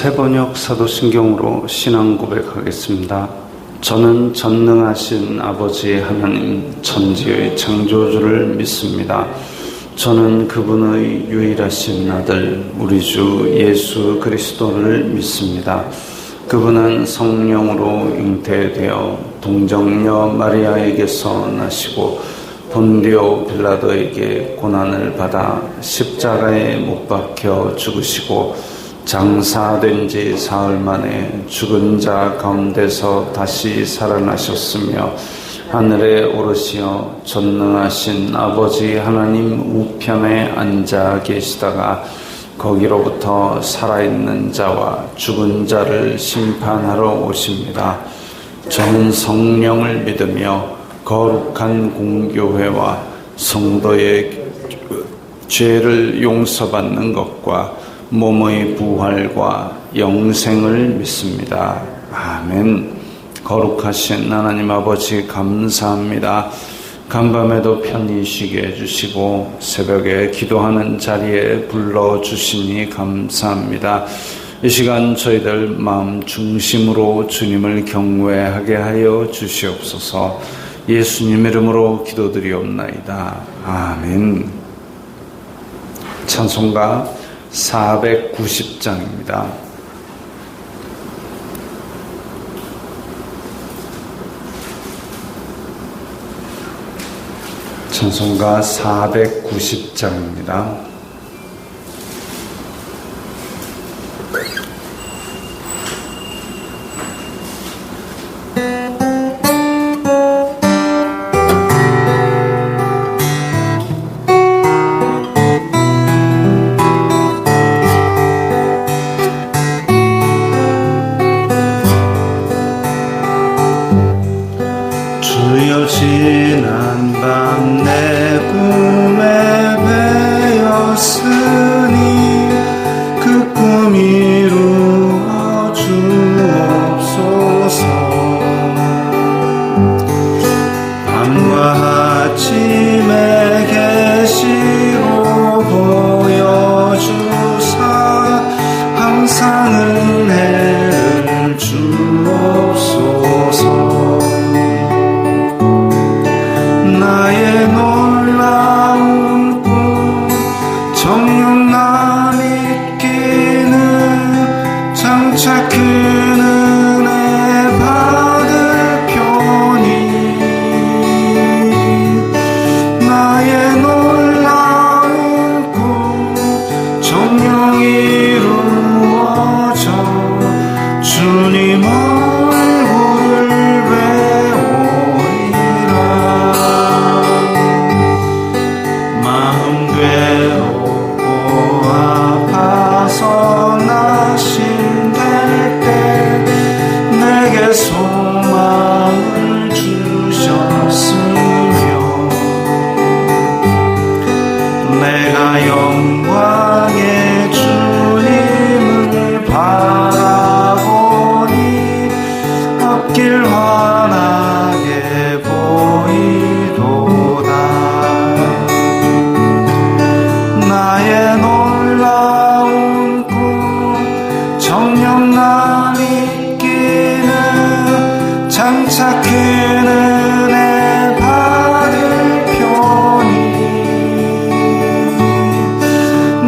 새번역 사도신경으로 신앙 고백하겠습니다. 저는 전능하신 아버지 하나님 천지의 창조주를 믿습니다. 저는 그분의 유일하신 아들 우리 주 예수 그리스도를 믿습니다. 그분은 성령으로 잉태되어 동정녀 마리아에게서 나시고 본디오 빌라도에게 고난을 받아 십자가에 못 박혀 죽으시고 장사된 지 사흘 만에 죽은 자 가운데서 다시 살아나셨으며 하늘에 오르시어 전능하신 아버지 하나님 우편에 앉아 계시다가 거기로부터 살아있는 자와 죽은 자를 심판하러 오십니다. 저는 성령을 믿으며 거룩한 공교회와 성도의 죄를 용서받는 것과 몸의 부활과 영생을 믿습니다. 아멘. 거룩하신 하나님 아버지 감사합니다. 간밤에도 편히 쉬게 해주시고 새벽에 기도하는 자리에 불러주시니 감사합니다. 이 시간 저희들 마음 중심으로 주님을 경외하게 하여 주시옵소서. 예수님 이름으로 기도드리옵나이다. 아멘. 찬송가 490장입니다. 찬송가 490장입니다. 주여 지난 밤 내 꿈에 배었으니 그 꿈 이루어 주옵소서. 밤과 아침에 계시로 보여주사 항상 은혜를 주옵소서. 나의 놀라운 꿈 정녕 나 믿기는 장차 큰 은혜 받을 편이 나의 놀라운 꿈 정녕 이루어져 주님 얼굴을 배우리라. 마음 괴롭고 아파서 낙심될 때 내게 소망을 주셨으며 내가 영광의 주님을 바라보니 앞길 환하게 보이도다. 나의 놀라운 꿈 정녕 나 믿기는 장차 큰 은혜 받을 편이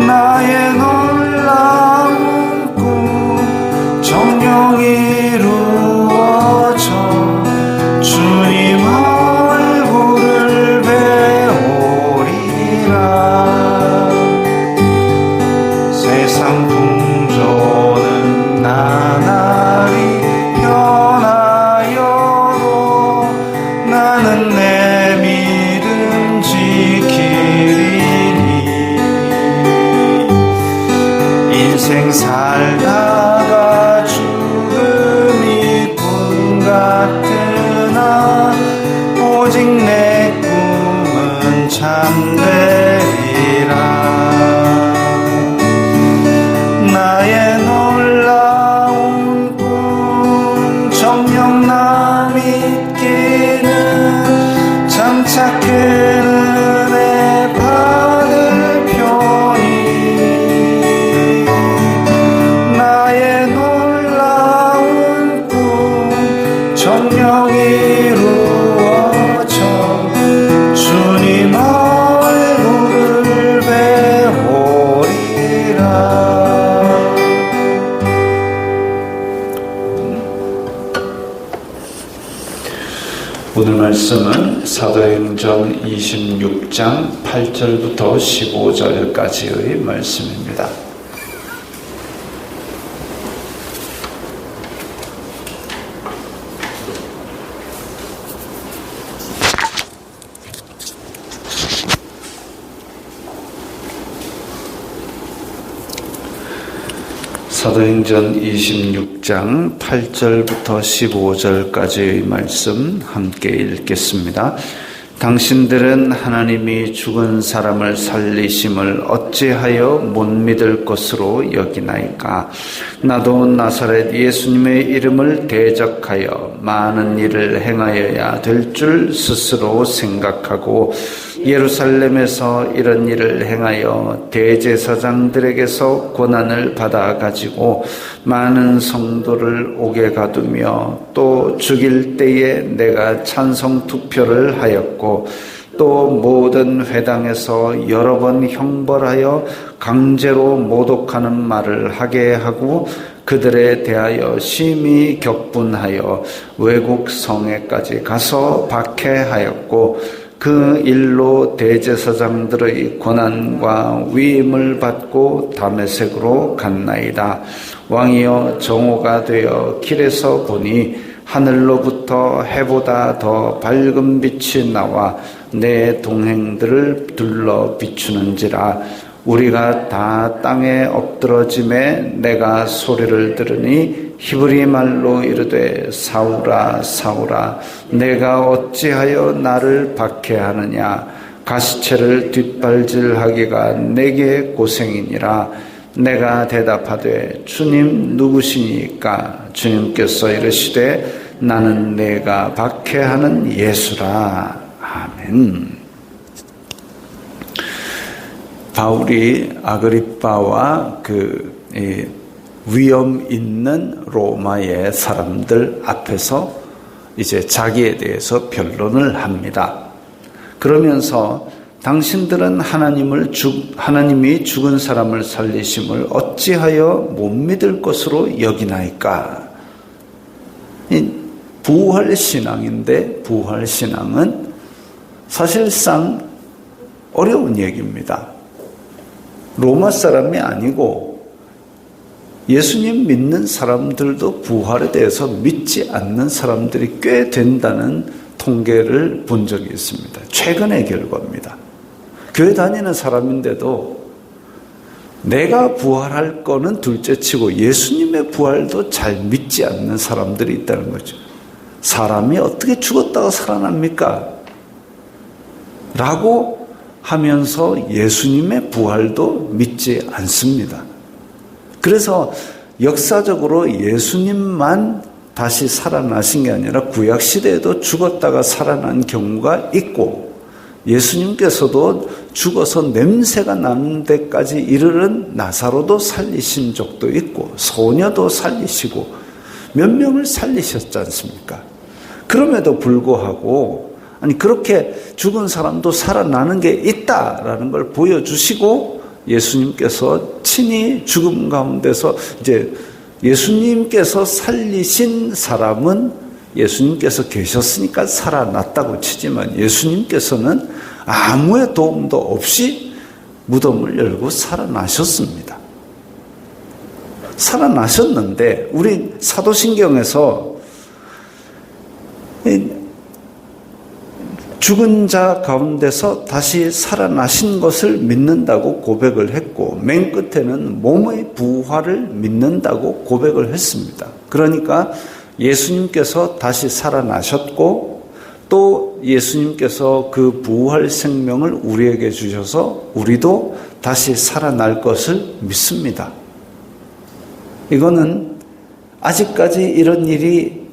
나의 놀라운 꿈 정녕 이루어져 주님 얼굴을 배우리라. 세상 풍조는 나날이 변하여도 나는 내 믿음 지키리니. 인생 살다가 죽음이 꿈 같으나 오직 내 꿈은 참되리라. 나의 놀라운 꿈 정녕 나 믿기는 장차 큰 은혜 받을 편이 나의 말씀은 사도행전 26장 8절부터 15절까지의 말씀입니다. 사도행전 26장 8절부터 15절까지의 말씀 함께 읽겠습니다. 당신들은 하나님이 죽은 사람을 살리심을 어찌하여 못 믿을 것으로 여기나이까? 나도 나사렛 예수님의 이름을 대적하여 많은 일을 행하여야 될 줄 스스로 생각하고 예루살렘에서 이런 일을 행하여 대제사장들에게서 권한을 받아 가지고 많은 성도를 옥에 가두며 또 죽일 때에 내가 찬성 투표를 하였고 또 모든 회당에서 여러 번 형벌하여 강제로 모독하는 말을 하게 하고 그들에 대하여 심히 격분하여 외국 성에까지 가서 박해하였고 그 일로 대제사장들의 권한과 위임을 받고 다메섹으로 갔나이다. 왕이여 정오가 되어 길에서 보니 하늘로부터 해보다 더 밝은 빛이 나와 내 동행들을 둘러 비추는지라. 우리가 다 땅에 엎드러짐에 내가 소리를 들으니 히브리 말로 이르되 사울아 사울아 내가 어찌하여 나를 박해하느냐. 가시체를 뒷발질하기가 내게 고생이니라. 내가 대답하되 주님 누구시니까? 주님께서 이르시되 나는 내가 박해하는 예수라. 아멘. 바울이 아그리빠와 그 위험 있는 로마의 사람들 앞에서 이제 자기에 대해서 변론을 합니다. 그러면서 당신들은 하나님이 죽은 사람을 살리심을 어찌하여 못 믿을 것으로 여기나이까? 부활신앙인데 부활신앙은 사실상 어려운 얘기입니다. 로마 사람이 아니고 예수님 믿는 사람들도 부활에 대해서 믿지 않는 사람들이 꽤 된다는 통계를 본 적이 있습니다. 최근의 결과입니다. 교회 다니는 사람인데도 내가 부활할 거는 둘째치고 예수님의 부활도 잘 믿지 않는 사람들이 있다는 거죠. 사람이 어떻게 죽었다가 살아납니까? 라고 하면서 예수님의 부활도 믿지 않습니다. 그래서 역사적으로 예수님만 다시 살아나신 게 아니라 구약시대에도 죽었다가 살아난 경우가 있고 예수님께서도 죽어서 냄새가 나는 데까지 이르는 나사로도 살리신 적도 있고 소녀도 살리시고 몇 명을 살리셨지 않습니까? 그럼에도 불구하고 그렇게 죽은 사람도 살아나는 게 있다라는 걸 보여주시고 예수님께서 친히 죽음 가운데서 이제 예수님께서 살리신 사람은 예수님께서 계셨으니까 살아났다고 치지만 예수님께서는 아무의 도움도 없이 무덤을 열고 살아나셨습니다. 살아나셨는데 우리 사도신경에서 죽은 자 가운데서 다시 살아나신 것을 믿는다고 고백을 했고 맨 끝에는 몸의 부활을 믿는다고 고백을 했습니다. 그러니까 예수님께서 다시 살아나셨고 또 예수님께서 그 부활 생명을 우리에게 주셔서 우리도 다시 살아날 것을 믿습니다. 이거는 아직까지 이런 일이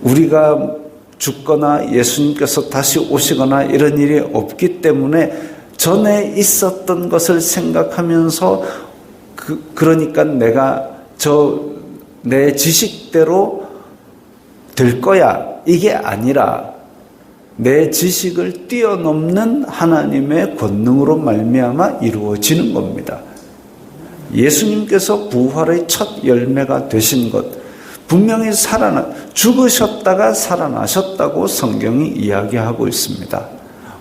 우리가 죽거나 예수님께서 다시 오시거나 이런 일이 없기 때문에 전에 있었던 것을 생각하면서 그러니까 내가 내 지식대로 될 거야 이게 아니라 내 지식을 뛰어넘는 하나님의 권능으로 말미암아 이루어지는 겁니다. 예수님께서 부활의 첫 열매가 되신 것, 분명히 죽으셨다가 살아나셨다고 성경이 이야기하고 있습니다.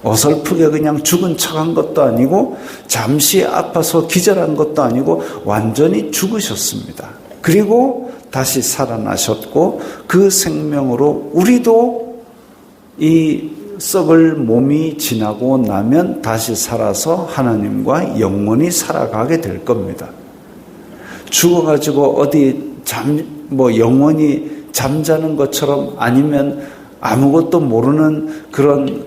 어설프게 그냥 죽은 척한 것도 아니고 잠시 아파서 기절한 것도 아니고 완전히 죽으셨습니다. 그리고 다시 살아나셨고 그 생명으로 우리도 이 썩을 몸이 지나고 나면 다시 살아서 하나님과 영원히 살아가게 될 겁니다. 죽어가지고 어디 영원히 잠자는 것처럼 아니면 아무것도 모르는 그런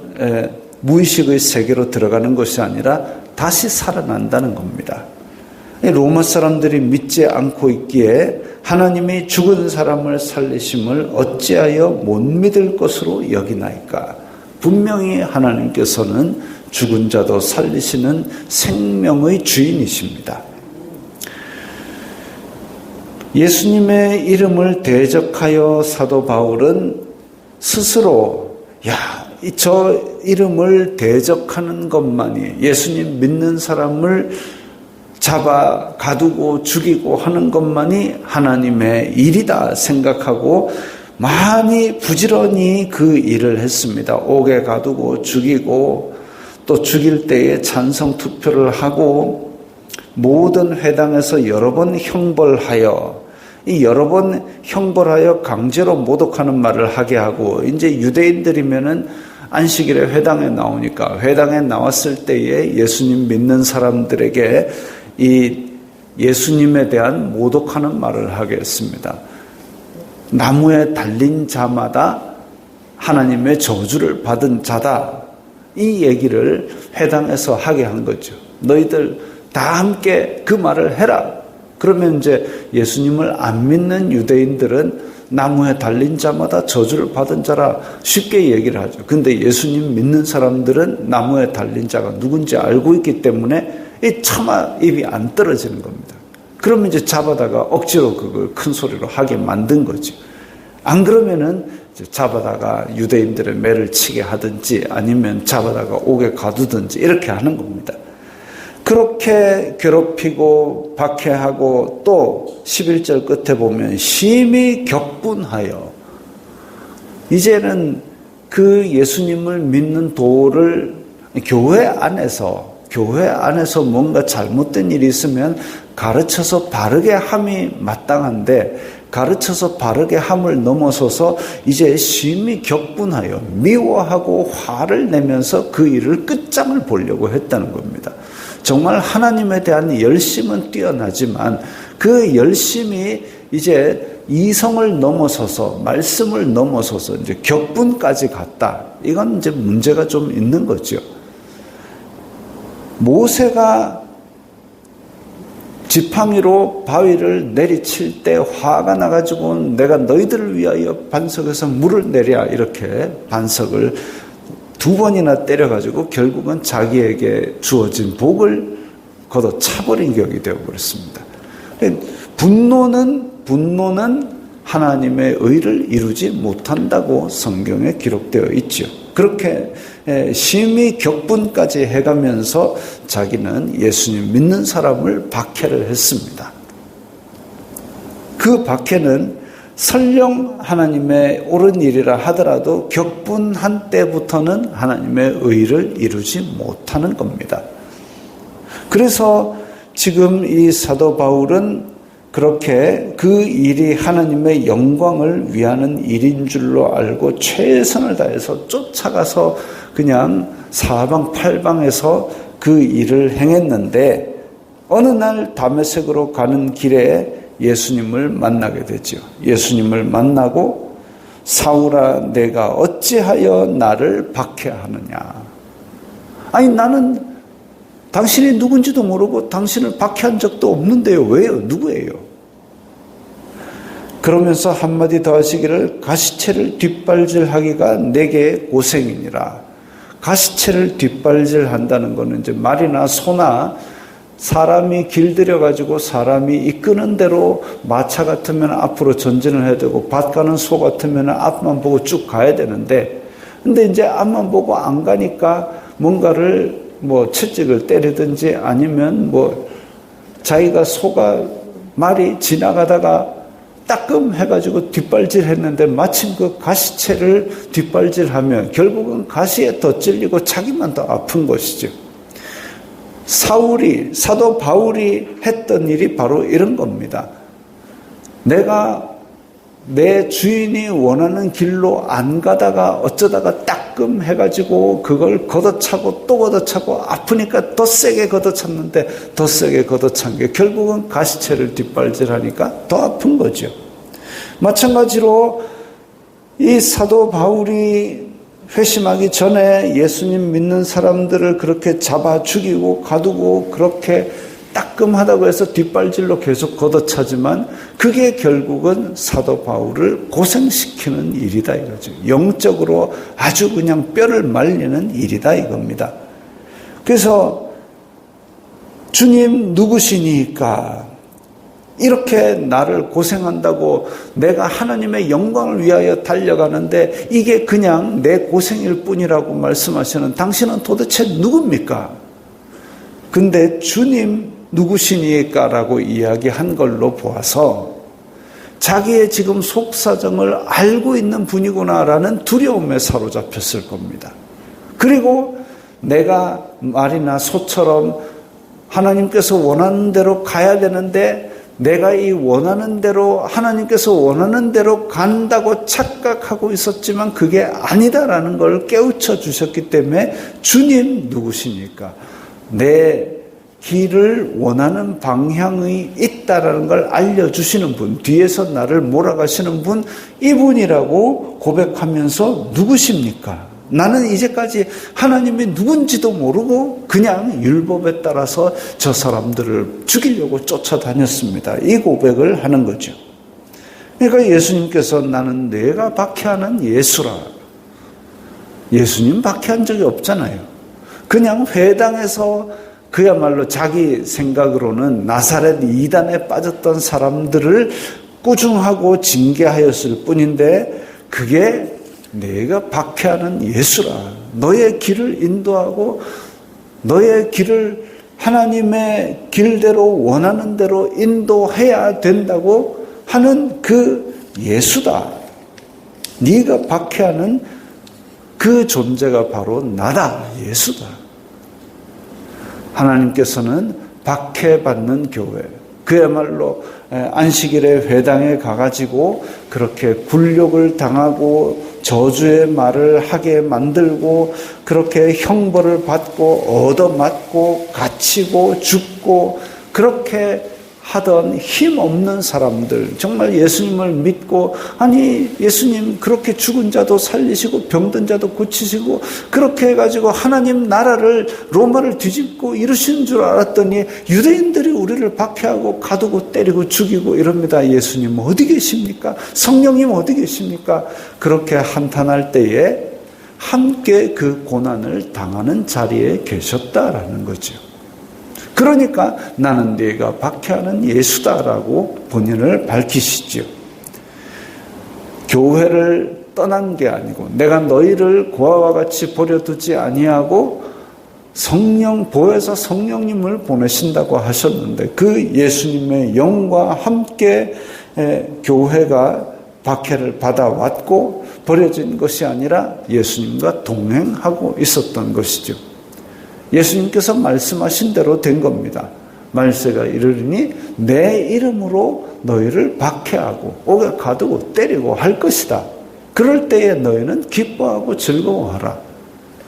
무의식의 세계로 들어가는 것이 아니라 다시 살아난다는 겁니다. 로마 사람들이 믿지 않고 있기에 하나님이 죽은 사람을 살리심을 어찌하여 못 믿을 것으로 여기나이까? 분명히 하나님께서는 죽은 자도 살리시는 생명의 주인이십니다. 예수님의 이름을 대적하여 사도 바울은 스스로 저 이름을 대적하는 것만이, 예수님 믿는 사람을 잡아 가두고 죽이고 하는 것만이 하나님의 일이다 생각하고 많이 부지런히 그 일을 했습니다. 옥에 가두고 죽이고 또 죽일 때에 찬성 투표를 하고 모든 회당에서 여러 번 형벌하여, 이 여러 번 형벌하여 강제로 모독하는 말을 하게 하고, 이제 유대인들이면은 안식일에 회당에 나오니까 회당에 나왔을 때에 예수님 믿는 사람들에게 이 예수님에 대한 모독하는 말을 하게 했습니다. 나무에 달린 자마다 하나님의 저주를 받은 자다. 이 얘기를 회당에서 하게 한 거죠. 너희들 다 함께 그 말을 해라. 그러면 이제 예수님을 안 믿는 유대인들은 나무에 달린 자마다 저주를 받은 자라 쉽게 얘기를 하죠. 근데 예수님 믿는 사람들은 나무에 달린 자가 누군지 알고 있기 때문에 이 차마 입이 안 떨어지는 겁니다. 그러면 이제 잡아다가 억지로 그걸 큰 소리로 하게 만든 거죠. 안 그러면은 잡아다가 유대인들의 매를 치게 하든지 아니면 잡아다가 옥에 가두든지 이렇게 하는 겁니다. 그렇게 괴롭히고 박해하고 또 11절 끝에 보면 심히 격분하여, 이제는 그 예수님을 믿는 도를 교회 안에서 뭔가 잘못된 일이 있으면 가르쳐서 바르게 함이 마땅한데 가르쳐서 바르게 함을 넘어서서 이제 심히 격분하여 미워하고 화를 내면서 그 일을 끝장을 보려고 했다는 겁니다. 정말 하나님에 대한 열심은 뛰어나지만 그 열심이 이제 이성을 넘어서서 말씀을 넘어서서 이제 격분까지 갔다. 이건 이제 문제가 좀 있는 거죠. 모세가 지팡이로 바위를 내리칠 때 화가 나가지고 내가 너희들을 위하여 반석에서 물을 내랴 이렇게 반석을 2번이나 때려가지고 결국은 자기에게 주어진 복을 걷어 차버린 격이 되어버렸습니다. 분노는 하나님의 의를 이루지 못한다고 성경에 기록되어 있죠. 그렇게 심히 격분까지 해가면서 자기는 예수님 믿는 사람을 박해를 했습니다. 그 박해는 설령 하나님의 옳은 일이라 하더라도 격분한 때부터는 하나님의 의를 이루지 못하는 겁니다. 그래서 지금 이 사도 바울은 그렇게 그 일이 하나님의 영광을 위하는 일인 줄로 알고 최선을 다해서 쫓아가서 그냥 사방팔방에서 그 일을 행했는데 어느 날 다메섹으로 가는 길에 예수님을 만나게 되죠. 예수님을 만나고 사울아 내가 어찌하여 나를 박해하느냐. 아니 나는 당신이 누군지도 모르고 당신을 박해한 적도 없는데요. 왜요? 누구예요? 그러면서 한마디 더 하시기를 가시채를 뒷발질하기가 내게 고생이니라. 가시채를 뒷발질한다는 것은 이제 말이나 소나 사람이 길들여가지고 사람이 이끄는 대로 마차 같으면 앞으로 전진을 해야 되고 밭 가는 소 같으면 앞만 보고 쭉 가야 되는데 근데 이제 앞만 보고 안 가니까 뭔가를 채찍을 때리든지 아니면 자기가 말이 지나가다가 따끔해가지고 뒷발질했는데 마침 그 가시채를 뒷발질하면 결국은 가시에 더 찔리고 자기만 더 아픈 것이죠. 사도 바울이 했던 일이 바로 이런 겁니다. 내가 내 주인이 원하는 길로 안 가다가 어쩌다가 따끔해가지고 그걸 걷어차고 또 걷어차고 아프니까 더 세게 걷어찼는데 더 세게 걷어찬 게 결국은 가시채를 뒷발질하니까 더 아픈 거죠. 마찬가지로 이 사도 바울이 회심하기 전에 예수님 믿는 사람들을 그렇게 잡아 죽이고 가두고 그렇게 따끔하다고 해서 뒷발질로 계속 걷어차지만 그게 결국은 사도 바울을 고생시키는 일이다 이거죠. 영적으로 아주 그냥 뼈를 말리는 일이다 이겁니다. 그래서 주님 누구시니까 이렇게 나를 고생한다고 내가 하나님의 영광을 위하여 달려가는데 이게 그냥 내 고생일 뿐이라고 말씀하시는 당신은 도대체 누굽니까? 근데 주님 누구시니까 라고 이야기한 걸로 보아서 자기의 지금 속사정을 알고 있는 분이구나라는 두려움에 사로잡혔을 겁니다. 그리고 내가 말이나 소처럼 하나님께서 원하는 대로 가야 되는데 내가 이 원하는 대로 하나님께서 원하는 대로 간다고 착각하고 있었지만 그게 아니다라는 걸 깨우쳐 주셨기 때문에 주님 누구시니까 내 길을 원하는 방향이 있다라는 걸 알려주시는 분, 뒤에서 나를 몰아가시는 분, 이분이라고 고백하면서 누구십니까? 나는 이제까지 하나님이 누군지도 모르고 그냥 율법에 따라서 저 사람들을 죽이려고 쫓아다녔습니다. 이 고백을 하는 거죠. 그러니까 예수님께서 나는 내가 박해하는 예수라. 예수님 박해한 적이 없잖아요. 그냥 회당에서 그야말로 자기 생각으로는 나사렛 이단에 빠졌던 사람들을 꾸중하고 징계하였을 뿐인데 그게 내가 박해하는 예수라. 너의 길을 인도하고 너의 길을 하나님의 길대로 원하는 대로 인도해야 된다고 하는 그 예수다. 네가 박해하는 그 존재가 바로 나다. 예수다. 하나님께서는 박해받는 교회, 그야말로 안식일에 회당에 가가지고 그렇게 굴욕을 당하고 저주의 말을 하게 만들고 그렇게 형벌을 받고 얻어맞고 갇히고 죽고 그렇게 하던 힘없는 사람들, 정말 예수님을 믿고 아니 예수님 그렇게 죽은 자도 살리시고 병든 자도 고치시고 그렇게 해가지고 하나님 나라를 로마를 뒤집고 이루신 줄 알았더니 유대인들이 우리를 박해하고 가두고 때리고 죽이고 이럽니다. 예수님 어디 계십니까? 성령님 어디 계십니까? 그렇게 한탄할 때에 함께 그 고난을 당하는 자리에 계셨다라는 거죠. 그러니까 나는 네가 박해하는 예수다라고 본인을 밝히시죠. 교회를 떠난 게 아니고 내가 너희를 고아와 같이 버려두지 아니하고 보혜사 성령님을 보내신다고 하셨는데 그 예수님의 영과 함께 교회가 박해를 받아왔고 버려진 것이 아니라 예수님과 동행하고 있었던 것이죠. 예수님께서 말씀하신 대로 된 겁니다. 말세가 이르리니 내 이름으로 너희를 박해하고 옥에 가두고 때리고 할 것이다. 그럴 때에 너희는 기뻐하고 즐거워하라.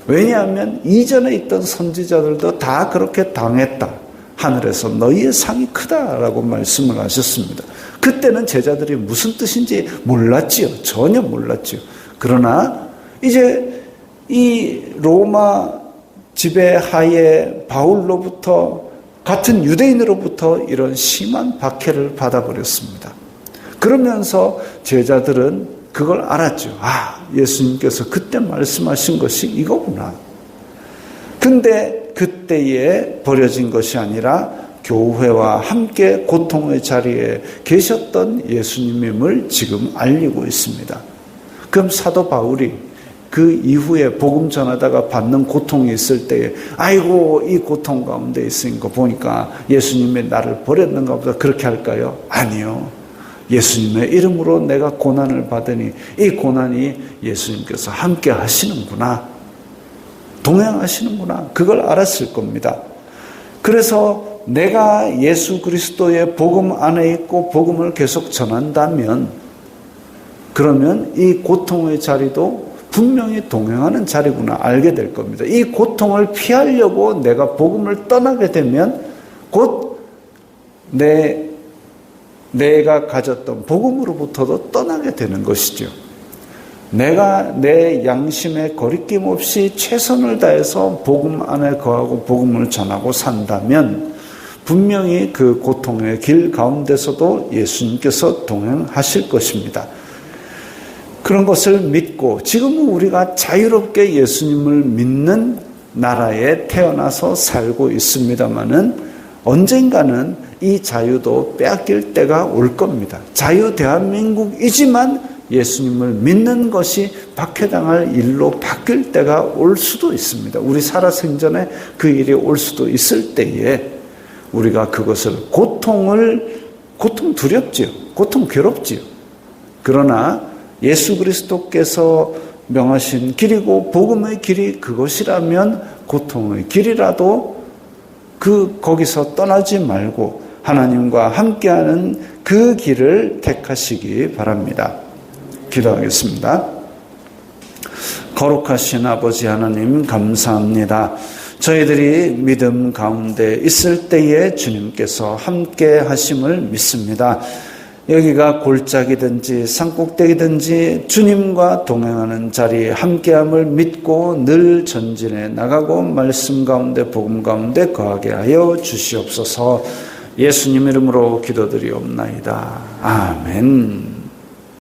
왜냐하면 이전에 있던 선지자들도 다 그렇게 당했다. 하늘에서 너희의 상이 크다라고 말씀을 하셨습니다. 그때는 제자들이 무슨 뜻인지 몰랐지요. 전혀 몰랐지요. 그러나 이제 이 로마 지배하에 바울로부터 같은 유대인으로부터 이런 심한 박해를 받아버렸습니다. 그러면서 제자들은 그걸 알았죠. 예수님께서 그때 말씀하신 것이 이거구나. 근데 그때에 버려진 것이 아니라 교회와 함께 고통의 자리에 계셨던 예수님임을 지금 알리고 있습니다. 그럼 사도 바울이 그 이후에 복음 전하다가 받는 고통이 있을 때에 아이고 이 고통 가운데 있으니까 보니까 예수님이 나를 버렸는가 보다 그렇게 할까요? 아니요. 예수님의 이름으로 내가 고난을 받으니 이 고난이 예수님께서 함께 하시는구나, 동행하시는구나, 그걸 알았을 겁니다. 그래서 내가 예수 그리스도의 복음 안에 있고 복음을 계속 전한다면, 그러면 이 고통의 자리도 분명히 동행하는 자리구나 알게 될 겁니다. 이 고통을 피하려고 내가 복음을 떠나게 되면 곧 내가 가졌던 복음으로부터도 떠나게 되는 것이죠. 내가 내 양심에 거리낌 없이 최선을 다해서 복음 안에 거하고 복음을 전하고 산다면 분명히 그 고통의 길 가운데서도 예수님께서 동행하실 것입니다. 그런 것을 믿고 지금은 우리가 자유롭게 예수님을 믿는 나라에 태어나서 살고 있습니다마는 언젠가는 이 자유도 빼앗길 때가 올 겁니다. 자유 대한민국이지만 예수님을 믿는 것이 박해당할 일로 바뀔 때가 올 수도 있습니다. 우리 살아생전에 그 일이 올 수도 있을 때에 우리가 그것을 고통 두렵지요. 고통 괴롭지요. 그러나 예수 그리스도께서 명하신 길이고 복음의 길이 그것이라면 고통의 길이라도 거기서 떠나지 말고 하나님과 함께하는 그 길을 택하시기 바랍니다. 기도하겠습니다. 거룩하신 아버지 하나님, 감사합니다. 저희들이 믿음 가운데 있을 때에 주님께서 함께 하심을 믿습니다. 여기가 골짜기든지 산꼭대기든지 주님과 동행하는 자리에 함께함을 믿고 늘 전진해 나가고 말씀 가운데 복음 가운데 거하게 하여 주시옵소서. 예수님 이름으로 기도드리옵나이다. 아멘.